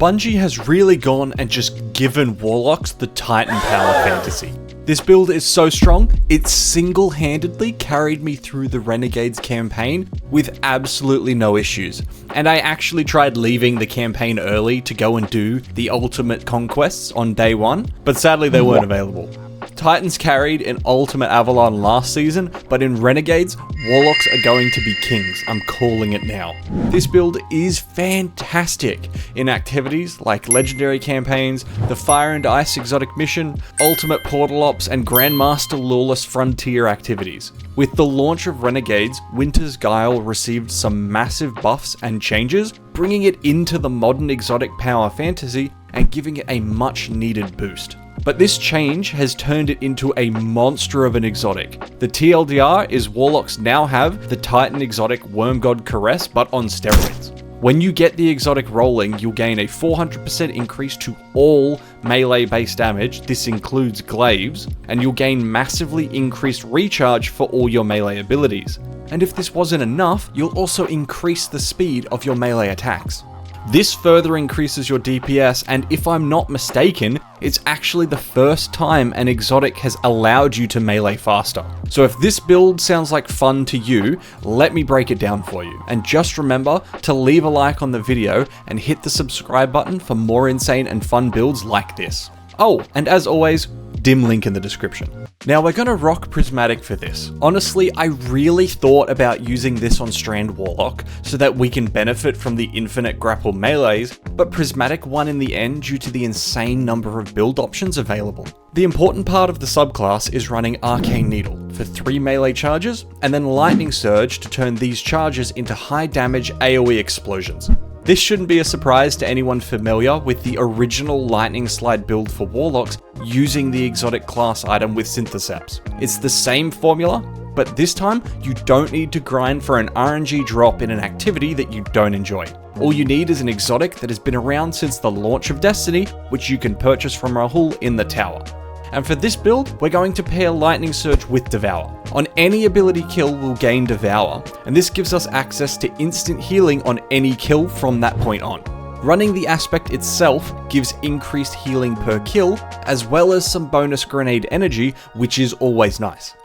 Bungie has really gone and just given Warlocks the Titan power fantasy. This build is so strong, it single-handedly carried me through the Renegades campaign with absolutely no issues. And I actually tried leaving the campaign early to go and do the ultimate conquests on day one, but sadly they weren't available. Titans carried in Ultimate Avalon last season, but in Renegades, Warlocks are going to be kings. I'm calling it now. This build is fantastic in activities like Legendary campaigns, the Fire and Ice exotic mission, Ultimate Portal Ops, and Grandmaster Lawless Frontier activities. With the launch of Renegades, Winter's Guile received some massive buffs and changes, bringing it into the modern exotic power fantasy and giving it a much needed boost. But this change has turned it into a monster of an exotic. The TLDR is Warlocks now have the Titan exotic Wormgod Caress, but on steroids. When you get the exotic rolling, you'll gain a 400% increase to all melee based damage, this includes glaives, and you'll gain massively increased recharge for all your melee abilities. And if this wasn't enough, you'll also increase the speed of your melee attacks. This further increases your DPS, and if I'm not mistaken, it's actually the first time an exotic has allowed you to melee faster. So if this build sounds like fun to you, let me break it down for you. And just remember to leave a like on the video and hit the subscribe button for more insane and fun builds like this. Oh, and as always, dim link in the description. Now we're gonna rock prismatic for this. Honestly, I really thought about using this on Strand Warlock so that we can benefit from the infinite grapple melees, but prismatic won in the end due to the insane number of build options available. The important part of the subclass is running Arcane Needle for 3 melee charges, and then Lightning Surge to turn these charges into high damage AoE explosions. This shouldn't be a surprise to anyone familiar with the original Lightning Slide build for Warlocks using the exotic class item with Syntheseps. It's the same formula, but this time you don't need to grind for an RNG drop in an activity that you don't enjoy. All you need is an exotic that has been around since the launch of Destiny, which you can purchase from Rahul in the tower. And for this build, we're going to pair Lightning Surge with Devour. On any ability kill, we'll gain Devour, and this gives us access to instant healing on any kill from that point on. Running the aspect itself gives increased healing per kill, as well as some bonus grenade energy, which is always nice.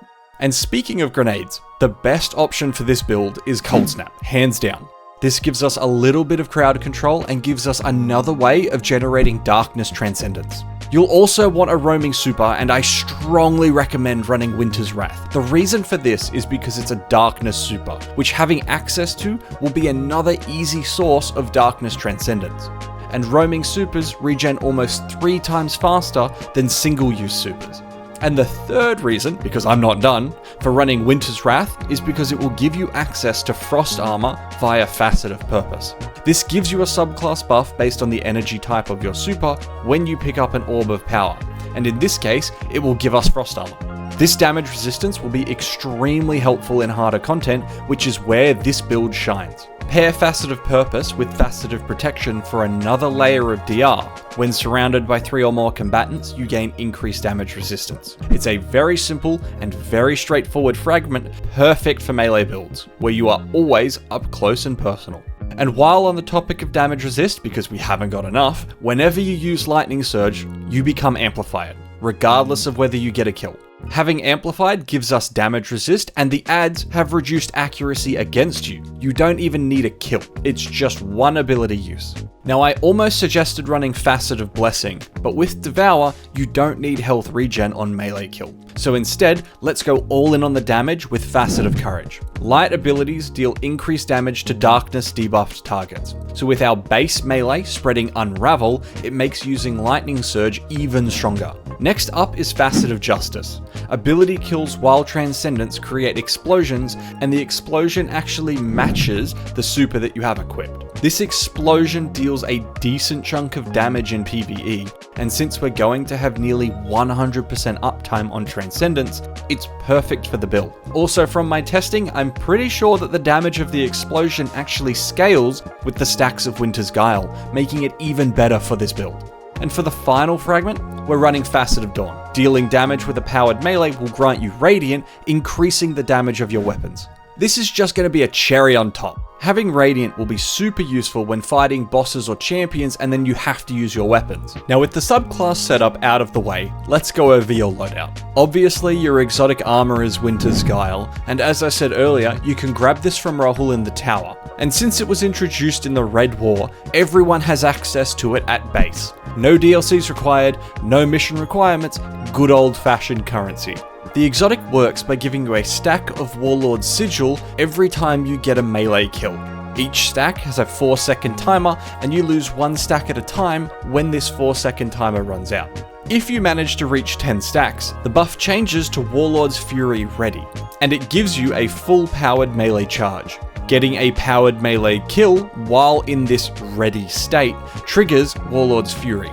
And speaking of grenades, the best option for this build is Cold Snap, hands down. This gives us a little bit of crowd control and gives us another way of generating Darkness Transcendence. You'll also want a roaming super, and I strongly recommend running Winter's Wrath. The reason for this is because it's a darkness super, which having access to will be another easy source of Darkness Transcendence. And roaming supers regen almost 3 times faster than single-use supers. And the third reason, because I'm not done, for running Winter's Wrath is because it will give you access to Frost Armor via Facet of Purpose. This gives you a subclass buff based on the energy type of your super when you pick up an Orb of Power, and in this case, it will give us Frost Armor. This damage resistance will be extremely helpful in harder content, which is where this build shines. Pair Facet of Purpose with Facet of Protection for another layer of DR. When surrounded by 3 or more combatants, you gain increased damage resistance. It's a very simple and very straightforward fragment, perfect for melee builds, where you are always up close and personal. And while on the topic of damage resist, because we haven't got enough, whenever you use Lightning Surge, you become amplified, regardless of whether you get a kill. Having Amplified gives us damage resist, and the adds have reduced accuracy against you. You don't even need a kill, it's just one ability use. Now I almost suggested running Facet of Blessing, but with Devour, you don't need health regen on melee kill. So instead, let's go all in on the damage with Facet of Courage. Light abilities deal increased damage to darkness debuffed targets. So with our base melee spreading Unravel, it makes using Lightning Surge even stronger. Next up is Facet of Justice. Ability kills while Transcendence create explosions, and the explosion actually matches the super that you have equipped. This explosion deals a decent chunk of damage in PvE, and since we're going to have nearly 100% uptime on Transcendence, it's perfect for the build. Also from my testing, I'm pretty sure that the damage of the explosion actually scales with the stacks of Winter's Guile, making it even better for this build. And for the final fragment, we're running Facet of Dawn. Dealing damage with a powered melee will grant you Radiant, increasing the damage of your weapons. This is just going to be a cherry on top. Having Radiant will be super useful when fighting bosses or champions and then you have to use your weapons. Now with the subclass setup out of the way, let's go over your loadout. Obviously your exotic armor is Winter's Guile, and as I said earlier, you can grab this from Rahul in the tower. And since it was introduced in the Red War, everyone has access to it at base. No DLCs required, no mission requirements, good old fashioned currency. The exotic works by giving you a stack of Warlord's Sigil every time you get a melee kill. Each stack has a 4-second timer, and you lose 1 stack at a time when this 4-second timer runs out. If you manage to reach 10 stacks, the buff changes to Warlord's Fury Ready, and it gives you a full powered melee charge. Getting a powered melee kill while in this ready state triggers Warlord's Fury,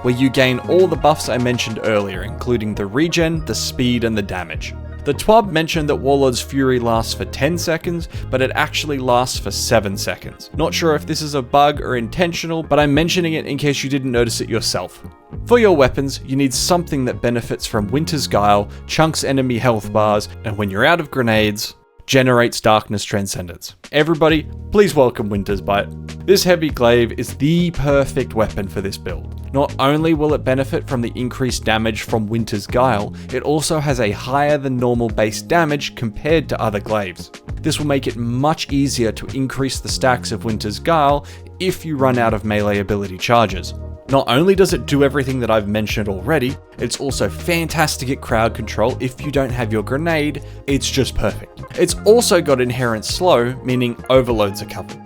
where you gain all the buffs I mentioned earlier, including the regen, the speed, and the damage. The TWAB mentioned that Warlord's Fury lasts for 10 seconds, but it actually lasts for 7 seconds. Not sure if this is a bug or intentional, but I'm mentioning it in case you didn't notice it yourself. For your weapons, you need something that benefits from Winter's Guile, chunks enemy health bars, and when you're out of grenades, generates Darkness Transcendence. Everybody, please welcome Winter's Bite. This heavy glaive is the perfect weapon for this build. Not only will it benefit from the increased damage from Winter's Guile, it also has a higher than normal base damage compared to other glaives. This will make it much easier to increase the stacks of Winter's Guile if you run out of melee ability charges. Not only does it do everything that I've mentioned already, it's also fantastic at crowd control if you don't have your grenade, it's just perfect. It's also got inherent slow, meaning overloads are covered.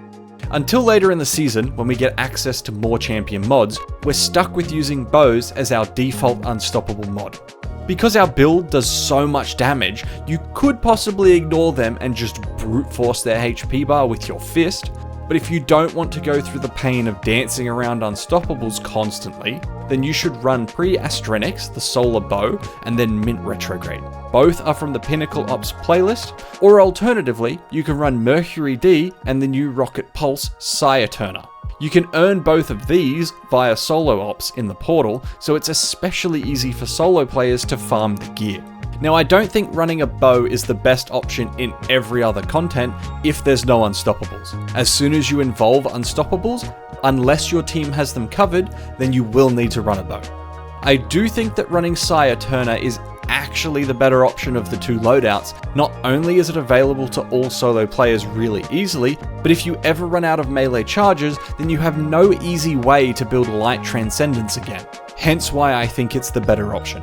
Until later in the season, when we get access to more champion mods, we're stuck with using bows as our default unstoppable mod. Because our build does so much damage, you could possibly ignore them and just brute force their HP bar with your fist, but if you don't want to go through the pain of dancing around unstoppables constantly, then you should run pre-Astrenix, the solar bow, and then mint retrograde. Both are from the Pinnacle Ops playlist, or alternatively, you can run Mercury D and the new Rocket Pulse Sire Turner. You can earn both of these via solo ops in the portal, so it's especially easy for solo players to farm the gear. Now, I don't think running a bow is the best option in every other content if there's no unstoppables. As soon as you involve unstoppables, unless your team has them covered, then you will need to run a bow. I do think that running Sire Turner is actually the better option of the two loadouts. Not only is it available to all solo players really easily, but if you ever run out of melee charges, then you have no easy way to build light transcendence again. Hence why I think it's the better option.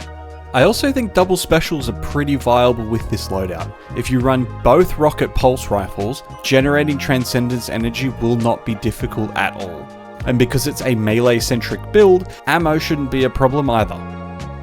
I also think double specials are pretty viable with this loadout. If you run both rocket pulse rifles, generating transcendence energy will not be difficult at all. And because it's a melee centric build, ammo shouldn't be a problem either.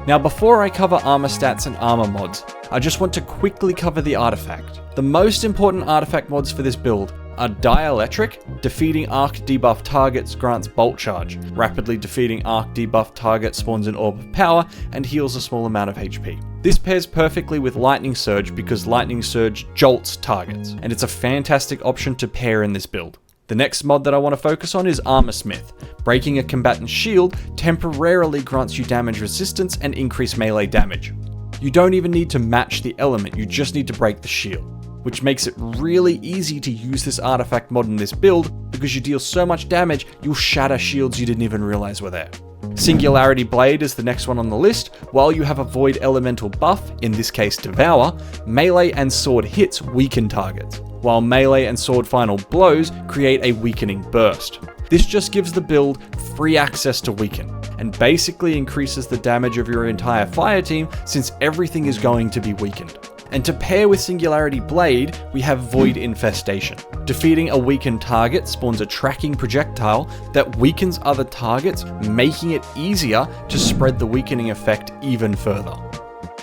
Now before I cover armor stats and armor mods, I just want to quickly cover the artifact. The most important artifact mods for this build are Dielectric, defeating arc debuff targets grants bolt charge. Rapidly defeating arc debuff target spawns an orb of power and heals a small amount of HP. This pairs perfectly with Lightning Surge because Lightning Surge jolts targets, and it's a fantastic option to pair in this build. The next mod that I want to focus on is Armorsmith. Breaking a combatant's shield temporarily grants you damage resistance and increased melee damage. You don't even need to match the element, you just need to break the shield, which makes it really easy to use this artifact mod in this build because you deal so much damage, you'll shatter shields you didn't even realize were there. Singularity Blade is the next one on the list. While you have a void elemental buff, in this case Devour, melee and sword hits weaken targets, while melee and sword final blows create a weakening burst. This just gives the build free access to weaken, and basically increases the damage of your entire fire team since everything is going to be weakened. And to pair with Singularity Blade, we have Void Infestation. Defeating a weakened target spawns a tracking projectile that weakens other targets, making it easier to spread the weakening effect even further.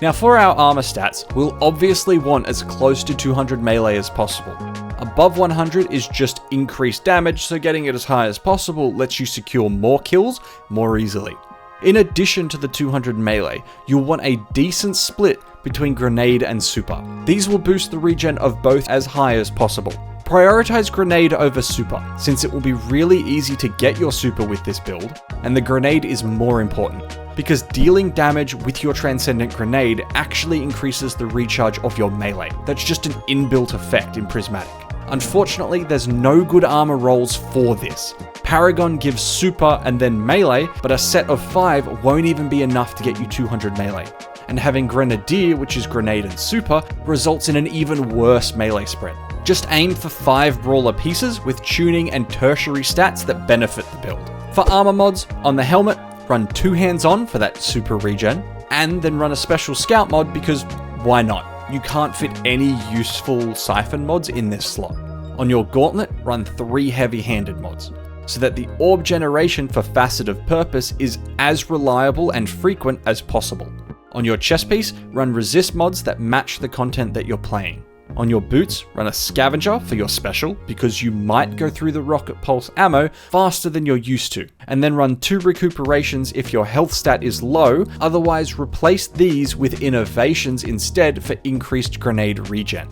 Now for our armor stats, we'll obviously want as close to 200 melee as possible. Above 100 is just increased damage, so getting it as high as possible lets you secure more kills more easily. In addition to the 200 melee, you'll want a decent split between grenade and super. These will boost the regen of both as high as possible. Prioritize grenade over super, since it will be really easy to get your super with this build, and the grenade is more important, because dealing damage with your Transcendent Grenade actually increases the recharge of your melee. That's just an inbuilt effect in Prismatic. Unfortunately, there's no good armor rolls for this. Paragon gives super and then melee, but a set of 5 won't even be enough to get you 200 melee. And having Grenadier, which is grenade and super, results in an even worse melee spread. Just aim for 5 brawler pieces with tuning and tertiary stats that benefit the build. For armor mods, on the helmet, run 2 hands on for that super regen, and then run a special scout mod because why not? You can't fit any useful siphon mods in this slot. On your gauntlet, run 3 heavy-handed mods, so that the orb generation for Facet of Purpose is as reliable and frequent as possible. On your chest piece, run resist mods that match the content that you're playing. On your boots, run a scavenger for your special, because you might go through the rocket pulse ammo faster than you're used to, and then run 2 recuperations if your health stat is low, otherwise replace these with innovations instead for increased grenade regen.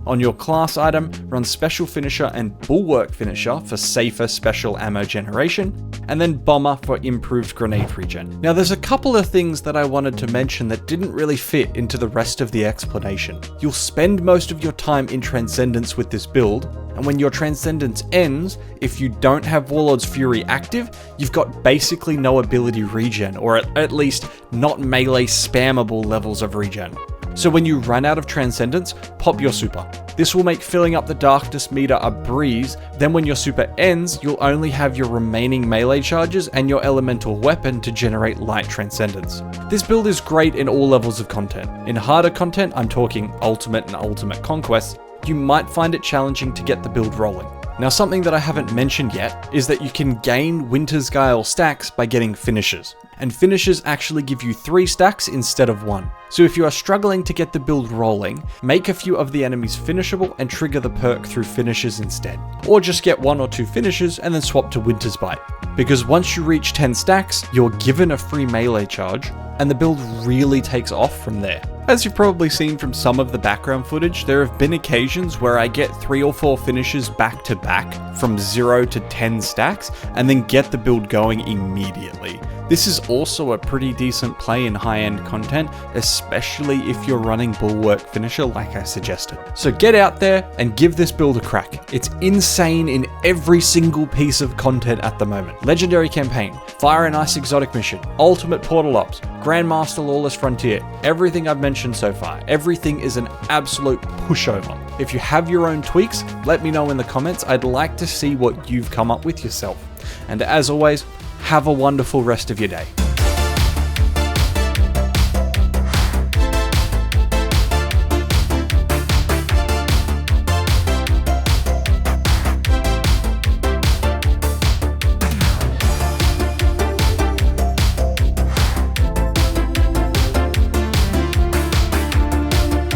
On your class item, run Special Finisher and Bulwark Finisher for safer special ammo generation, and then Bomber for improved grenade regen. Now there's a couple of things that I wanted to mention that didn't really fit into the rest of the explanation. You'll spend most of your time in Transcendence with this build, and when your Transcendence ends, if you don't have Warlord's Fury active, you've got basically no ability regen, or at least not melee spammable levels of regen. So when you run out of Transcendence, pop your super. This will make filling up the Darkness meter a breeze, then when your super ends, you'll only have your remaining melee charges and your elemental weapon to generate light Transcendence. This build is great in all levels of content. In harder content, I'm talking Ultimate and Ultimate Conquest, you might find it challenging to get the build rolling. Now something that I haven't mentioned yet is that you can gain Winter's Guile stacks by getting finishers. And finishers actually give you 3 stacks instead of 1. So if you are struggling to get the build rolling, make a few of the enemies finishable and trigger the perk through finishers instead. Or just get 1 or 2 finishers and then swap to Winter's Bite. Because once you reach 10 stacks, you're given a free melee charge, and the build really takes off from there. As you've probably seen from some of the background footage, there have been occasions where I get 3 or 4 finishers back to back from 0 to 10 stacks, and then get the build going immediately. This is also a pretty decent play in high-end content, especially if you're running Bulwark Finisher like I suggested. So get out there and give this build a crack. It's insane in every single piece of content at the moment. Legendary Campaign, Fire and Ice Exotic Mission, Ultimate Portal Ops, Grandmaster Lawless Frontier, everything I've mentioned so far. Everything is an absolute pushover. If you have your own tweaks, let me know in the comments. I'd like to see what you've come up with yourself. And as always, have a wonderful rest of your day.